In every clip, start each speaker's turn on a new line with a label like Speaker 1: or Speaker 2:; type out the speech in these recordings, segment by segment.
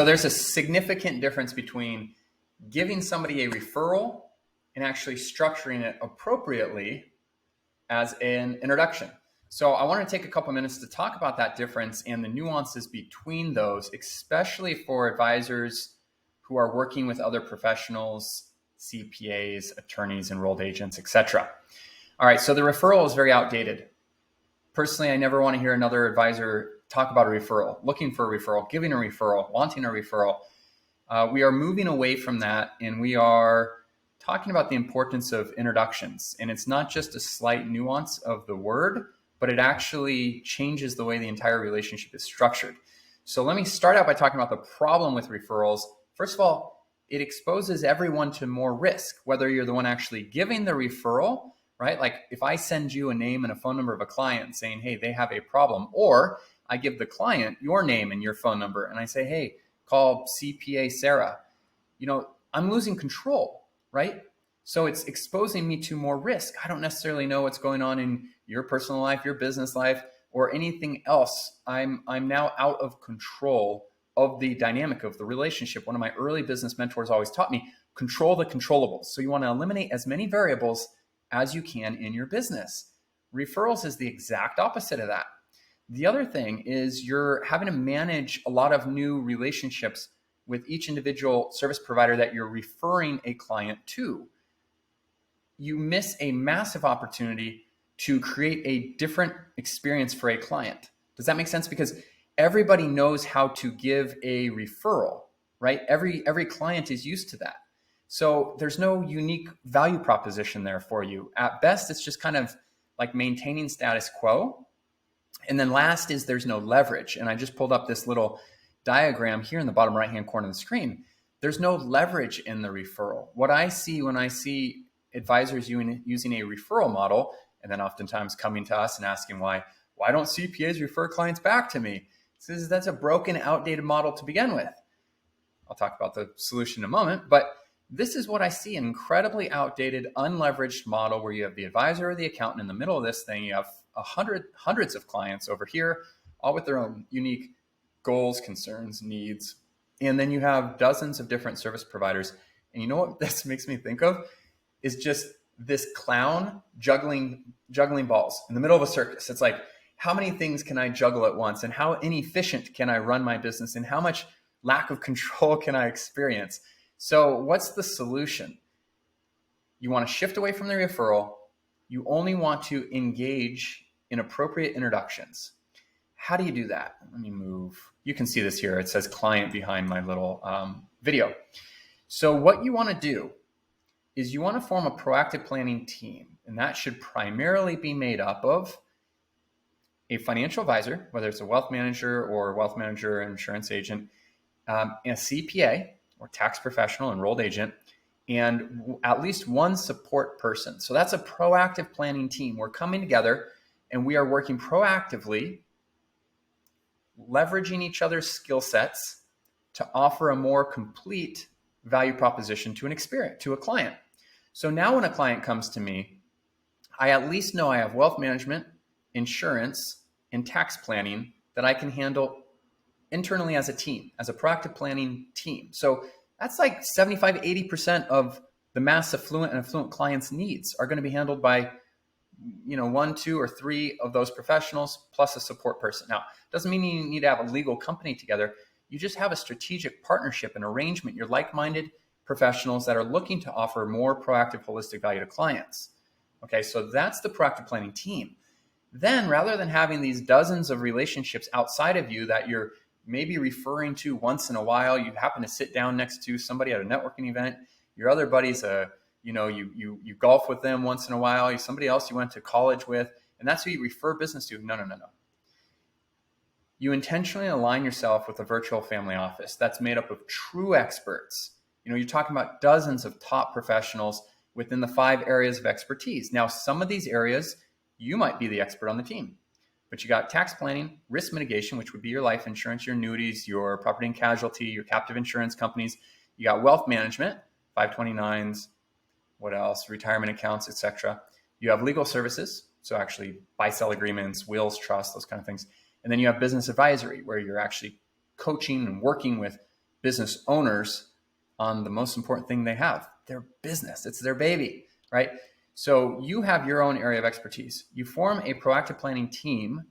Speaker 1: So there's a significant difference between giving somebody a referral and actually structuring it appropriately as an introduction. So I want to take a couple minutes to talk about that difference and the nuances between those, especially for advisors who are working with other professionals, CPAs, attorneys, enrolled agents, etc. All right, so the referral is very outdated. Personally, I never want to hear another advisor talk about a referral, looking for a referral, giving a referral, wanting a referral. We are moving away from that, and we are talking about the importance of introductions. And it's not just a slight nuance of the word, but it actually changes the way the entire relationship is structured. So let me start out by talking about the problem with referrals. First of all, it exposes everyone to more risk, whether you're the one actually giving the referral, right? Like if I send you a name and a phone number of a client saying, hey, they have a problem, or I give the client your name and your phone number and I say, hey, call CPA Sarah, I'm losing control, right? So it's exposing me to more risk. I don't necessarily know what's going on in your personal life, your business life, or anything else. I'm now out of control of the dynamic of the relationship. One of my early business mentors always taught me, control the controllables. So you want to eliminate as many variables as you can in your business. Referrals is the exact opposite of that. The other thing is you're having to manage a lot of new relationships with each individual service provider that you're referring a client to. You miss a massive opportunity to create a different experience for a client. Does that make sense? Because everybody knows how to give a referral, right? Every client is used to that. So there's no unique value proposition there for you. At best, it's just kind of like maintaining status quo. And then last is there's no leverage. And I just pulled up this little diagram here in the bottom right-hand corner of the screen. There's no leverage in the referral. What I see when I see advisors using a referral model, and then oftentimes coming to us and asking why don't CPAs refer clients back to me? Says that's a broken, outdated model to begin with. I'll talk about the solution in a moment, but this is what I see, an incredibly outdated, unleveraged model where you have the advisor or the accountant in the middle of this thing. You have hundreds of clients over here, all with their own unique goals, concerns, needs. And then you have dozens of different service providers. And you know what this makes me think of is just this clown juggling balls in the middle of a circus. It's like, how many things can I juggle at once? And how inefficient can I run my business? And how much lack of control can I experience? So what's the solution? You want to shift away from the referral. You only want to engage in appropriate introductions. How do you do that? Let me move. You can see this here. It says client behind my little video. So what you want to do is you want to form a proactive planning team. And that should primarily be made up of a financial advisor, whether it's a wealth manager or insurance agent, a CPA or tax professional, enrolled agent, and at least one support person. So that's a proactive planning team. We're coming together and we are working proactively, leveraging each other's skill sets to offer a more complete value proposition to a client. So now when a client comes to me, I at least know I have wealth management, insurance, and tax planning that I can handle internally as a team, as a proactive planning team. So that's like 75, 80% of the mass affluent and affluent clients' needs are going to be handled by, one, two, or three of those professionals plus a support person. Now, doesn't mean you need to have a legal company together. You just have a strategic partnership and arrangement. You're like-minded professionals that are looking to offer more proactive, holistic value to clients. Okay, so that's the proactive planning team. Then rather than having these dozens of relationships outside of you that you're maybe referring to once in a while, you happen to sit down next to somebody at a networking event, your other buddies, you golf with them once in a while, somebody else you went to college with, and that's who you refer business to. No. You intentionally align yourself with a virtual family office that's made up of true experts. You're talking about dozens of top professionals within the 5 areas of expertise. Now, some of these areas, you might be the expert on the team, but you got tax planning, risk mitigation, which would be your life insurance, your annuities, your property and casualty, your captive insurance companies. You got wealth management, 529s, what else? Retirement accounts, etc. You have legal services, so actually buy-sell agreements, wills, trusts, those kind of things. And then you have business advisory, where you're actually coaching and working with business owners on the most important thing they have, their business. It's their baby, right? So you have your own area of expertise. You form a proactive planning team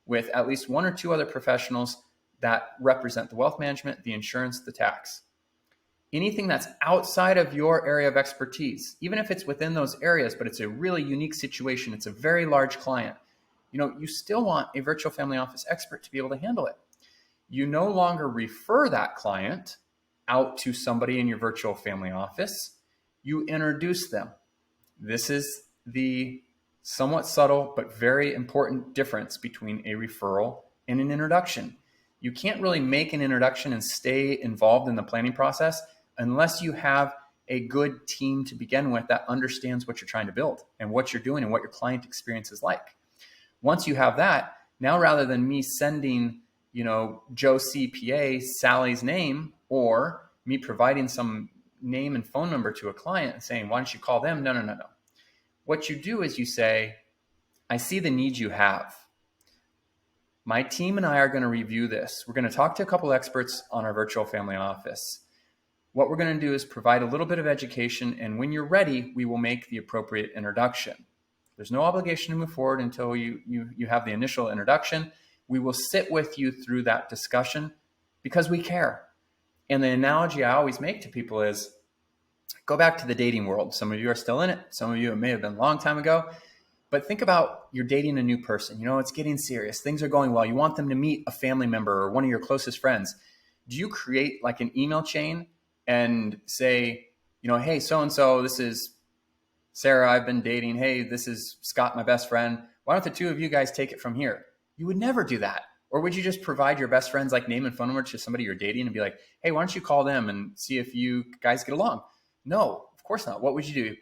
Speaker 1: with at least one or two other professionals that represent the wealth management, the insurance, the tax. Anything that's outside of your area of expertise, even if it's within those areas, but it's a really unique situation, it's a very large client, you still want a virtual family office expert to be able to handle it. You no longer refer that client out to somebody in your virtual family office. You introduce them. This is the somewhat subtle but very important difference between a referral and an introduction. You can't really make an introduction and stay involved in the planning process unless you have a good team to begin with that understands what you're trying to build and what you're doing and what your client experience is like. Once you have that, now rather than me sending, Joe CPA, Sally's name, or me providing some name and phone number to a client and saying, why don't you call them? No. What you do is you say, I see the needs you have. My team and I are going to review this. We're going to talk to a couple experts on our virtual family office. What we're going to do is provide a little bit of education, and when you're ready, we will make the appropriate introduction. There's no obligation to move forward until you have the initial introduction. We will sit with you through that discussion because we care. And the analogy I always make to people is, go back to the dating world. Some of you are still in it. Some of you, it may have been a long time ago. But think about you're dating a new person. It's getting serious. Things are going well. You want them to meet a family member or one of your closest friends. Do you create like an email chain and say, hey, so-and-so, this is Sarah I've been dating. Hey, this is Scott, my best friend. Why don't the two of you guys take it from here? You would never do that. Or would you just provide your best friend's like name and phone number to somebody you're dating and be like, hey, why don't you call them and see if you guys get along? No, of course not. What would you do?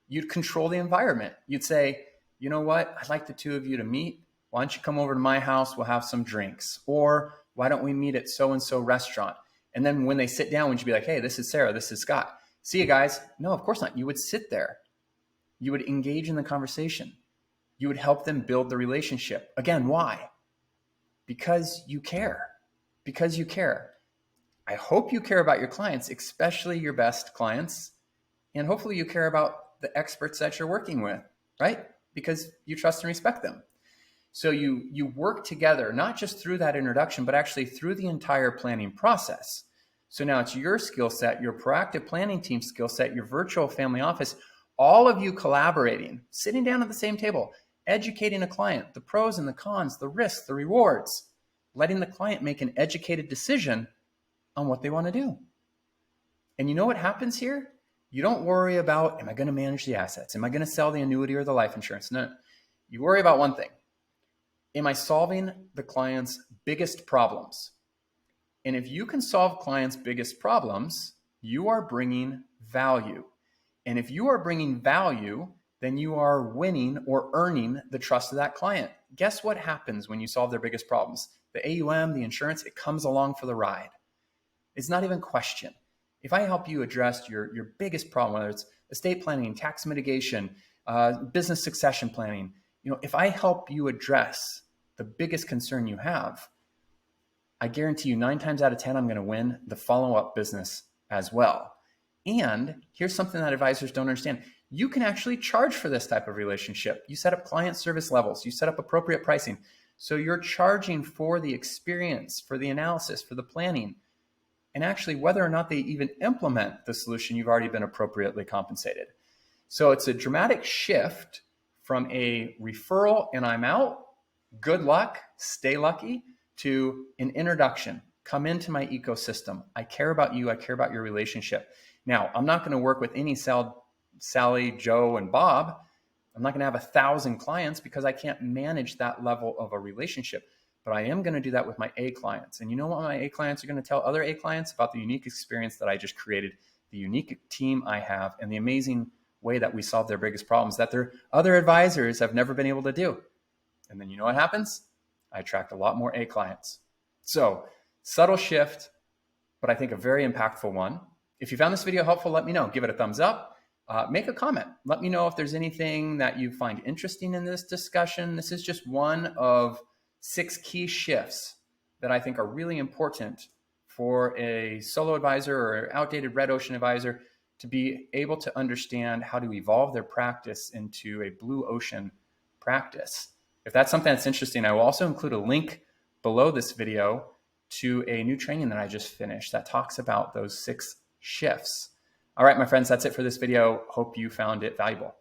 Speaker 1: You'd control the environment. You'd say, you know what? I'd like the two of you to meet. Why don't you come over to my house? We'll have some drinks. Or why don't we meet at so-and-so restaurant? And then when they sit down, would you be like, hey, this is Sarah, this is Scott. See you guys. No, of course not. You would sit there. You would engage in the conversation. You would help them build the relationship. Again, why? Because you care. Because you care. I hope you care about your clients, especially your best clients. And hopefully you care about the experts that you're working with, right? Because you trust and respect them. So you work together, not just through that introduction, but actually through the entire planning process. So now it's your skill set, your proactive planning team skill set, your virtual family office, all of you collaborating, sitting down at the same table, educating a client, the pros and the cons, the risks, the rewards, letting the client make an educated decision on what they want to do. And you know what happens here? You don't worry about, am I going to manage the assets? Am I going to sell the annuity or the life insurance? No. You worry about one thing. Am I solving the client's biggest problems? And if you can solve clients' biggest problems, you are bringing value. And if you are bringing value, then you are winning or earning the trust of that client. Guess what happens when you solve their biggest problems? The AUM, the insurance, it comes along for the ride. It's not even a question. If I help you address your biggest problem, whether it's estate planning, tax mitigation, business succession planning, if I help you address the biggest concern you have, I guarantee you 9 times out of 10, I'm going to win the follow-up business as well. And here's something that advisors don't understand. You can actually charge for this type of relationship. You set up client service levels. You set up appropriate pricing. So you're charging for the experience, for the analysis, for the planning, and actually whether or not they even implement the solution, you've already been appropriately compensated. So it's a dramatic shift from a referral and I'm out, good luck, stay lucky, to an introduction. Come into my ecosystem. I care about you. I care about your relationship. Now, I'm not going to work with any Sally, Joe, and Bob. I'm not going to have 1,000 clients because I can't manage that level of a relationship. But I am going to do that with my A clients. And you know what my A clients are going to tell other A clients about the unique experience that I just created, the unique team I have, and the amazing way that we solve their biggest problems that their other advisors have never been able to do. And then you know what happens? I attract a lot more A clients. So subtle shift, but I think a very impactful one. If you found this video helpful, let me know. Give it a thumbs up. Make a comment. Let me know if there's anything that you find interesting in this discussion. This is just one of 6 key shifts that I think are really important for a solo advisor or outdated red ocean advisor to be able to understand how to evolve their practice into a blue ocean practice. If that's something that's interesting, I will also include a link below this video to a new training that I just finished that talks about those 6 shifts. All right, my friends, that's it for this video. Hope you found it valuable.